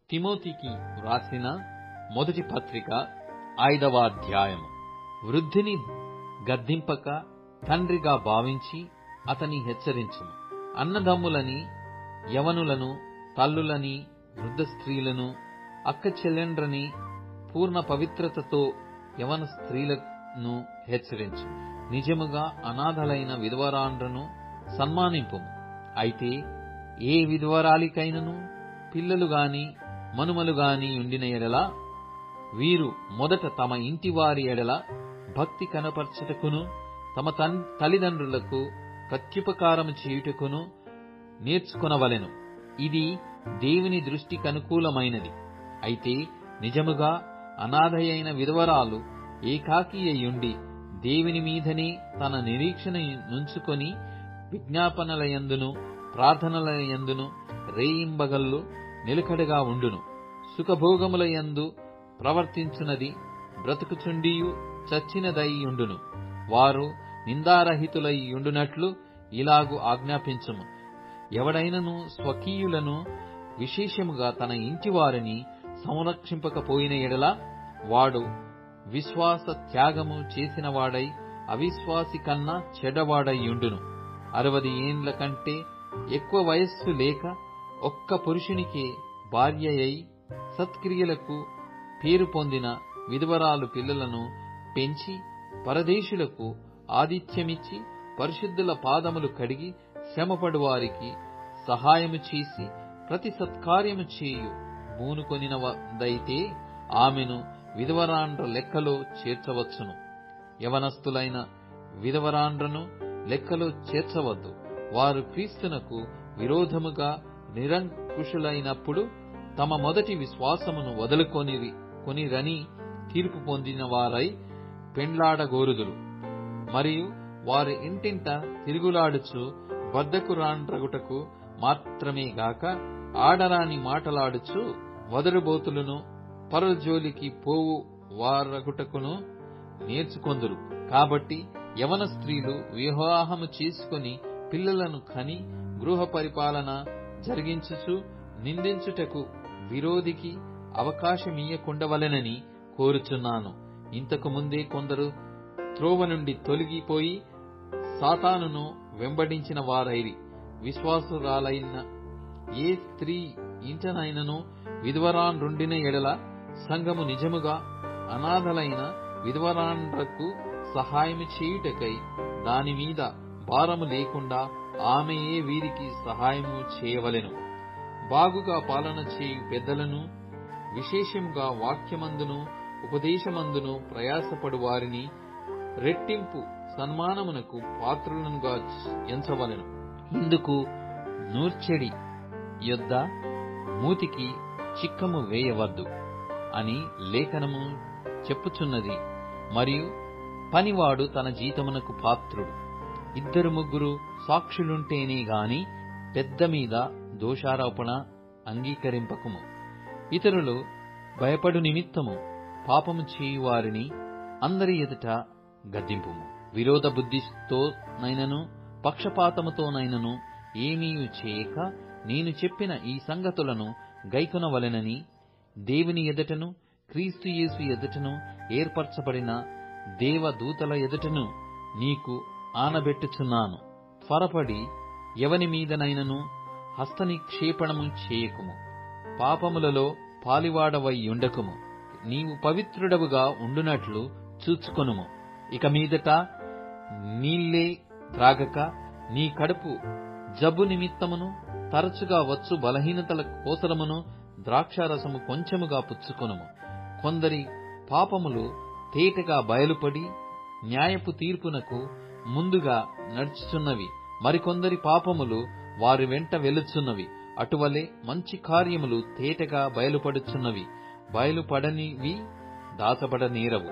తిమోతికి వ్రాసిన మొదటి పత్రిక 5వ అధ్యాయము. వృద్ధిని గద్దింపక తండ్రిగా భావించి అతని హెచ్చరించుము. అన్నదమ్ములని, యవనులను, తల్లులని, వృద్ధ స్త్రీలను, అక్క చెల్లెండ్రని పూర్ణ పవిత్రతతో యవన స్త్రీలను హెచ్చరించు. నిజముగా అనాథలైన విధవరాండ్రను సన్మానింపుము. అయితే ఏ విధవరాలికైనను పిల్లలు గాని మనుమలు గాని ఉండిన ఎడల వీరు మొదట తమ ఇంటి వారి ఎడల భక్తి కనపరచుటకును తమ తల్లిదండ్రులకు ప్రత్యుపకారము చేయుటకును నేర్చుకొనవలెను. ఇది దేవుని దృష్టికి అనుకూలమైనది. అయితే నిజముగా అనాథయైన విధవరాలు ఏకాకి అయ్యుండి దేవుని మీదనే తన నిరీక్షణ నుంచుకొని విజ్ఞాపనలయందును ప్రార్థనలయందును రేయింబగళ్ళు నిలకడగా ఉండును. సుఖభోగములయందు ప్రవర్తించున్నది బ్రతుకుచుండియు చచ్చినదైయుండును. వారు నిందారహితులై ఉండునట్లు ఇలాగు ఆజ్ఞాపించుము. ఎవడైనను స్వకీయులను విశేషముగా తన ఇంటి వారిని సంరక్షింపకపోయిన ఎడల వాడు విశ్వాస త్యాగము చేసిన వాడై అవిశ్వాసి కన్నా చెడ్డవాడైయుండును. 60 ఏండ్ల కంటే ఎక్కువ వయస్సు లేక ఒక్క పురుషునికే భార్య అయి సత్క్రియలకు పేరు పొందిన విధవరాలు పిల్లలను పెంచి పరదేశులకు ఆతిథ్యమిచ్చి పరిశుద్ధుల పాదములు కడిగి శ్రమపడు వారికి సహాయము చేసి ప్రతి సత్కార్యము చేయు పూనుకొనినదైతే ఆమెను విధవరాండ్ర లెక్కలో చేర్చవచ్చును. యవనస్తులైన విధవరాండ్రను లెక్కలో చేర్చవద్దు. వారు క్రీస్తునకు విరోధముగా నిరంకుశులైనప్పుడు తమ మొదటి విశ్వాసమును వదులుకొనిరని తీర్పు పొందిన వారై పెండ్లాడగోరుదురు. మరియు వారి ఇంటింట తిరుగులాడుచు బద్ధకురాండ్రగుటకు మాత్రమే గాక ఆడరాని మాటలాడుచు వదరుబోతులను పరజోలికి పోవు వారగుటకును నేర్చుకొందురు. కాబట్టి యవన స్త్రీలు వివాహము చేసుకుని పిల్లలను కని గృహ పరిపాలన జరిగించుచు నిందించుటకు విరోధికి అవకాశమియ్యకుండవలెనని కోరుచున్నాను. ఇంతకు ముందే కొందరు త్రోవ నుండి తొలగిపోయి సాతానును వెంబడించిన వారైరి. విశ్వాసురాలైన ఏ స్త్రీ ఇంటనైనను విధవరాండ్రుండిన ఎడల సంఘము నిజముగా అనాథలైన విధవరాండ్రకు సహాయము చేయుటకై దానిమీద భారము లేకుండా ఆమెయే వీరికి సహాయము చేయవలెను. బాగుగా పాలన చేయు పెద్దలను, విశేషముగా వాక్యమందును ఉపదేశమందును ప్రయాసపడు వారిని రెట్టింపు సన్మానమునకు పాత్రులనుగా ఎంచవలెను. ఇందుకు నూర్చెడి యొద్ద మూతికి చిక్కము వేయవద్దు అని లేఖనము చెప్పుచున్నది. మరియు పనివాడు తన జీతమునకు పాత్రుడు. 2-3 సాక్షులుంటేనే గాని పెద్ద మీద దోషారోపణ అంగీకరింపకము. ఇతరులు భయపడు నిమిత్తము పాపము చేయువారిని అందరి ఎదుట గద్దింపుము. విరోధ బుద్ధితోనైనను పక్షపాతముతోనైనను ఏమీయు చేయక నేను చెప్పిన ఈ సంగతులను గైకొనవలెనని దేవుని ఎదుటను క్రీస్తు యేసు ఎదుటను ఏర్పరచబడిన దేవదూతల ఎదుటను నీకు ఆనబెట్టుచున్నాను. త్వరపడి ఎవని మీదనైనను హస్తనిక్షేపణము చేయకుము. పాపములలో పాలివాడవై ఉండకుము. నీవు పవిత్రుడవుగా ఉండునట్లు చూచుకొనుము. ఇక మీదట నీళ్లే త్రాగక నీ కడుపు జబ్బు నిమిత్తమును తరచుగా వచ్చు బలహీనతల కోసరమును ద్రాక్షారసము కొంచెముగా పుచ్చుకొనుము. కొందరి పాపములు తేటగా బయలుపడి న్యాయపు తీర్పునకు ముందుగా నడుచుచున్నవి. మరికొందరి పాపములు వారి వెంట వెలుచున్నవి. అటువలే మంచి కార్యములు తేటగా బయలుపడుచున్నవి. బయలుపడనివి దాచబడనేరవు.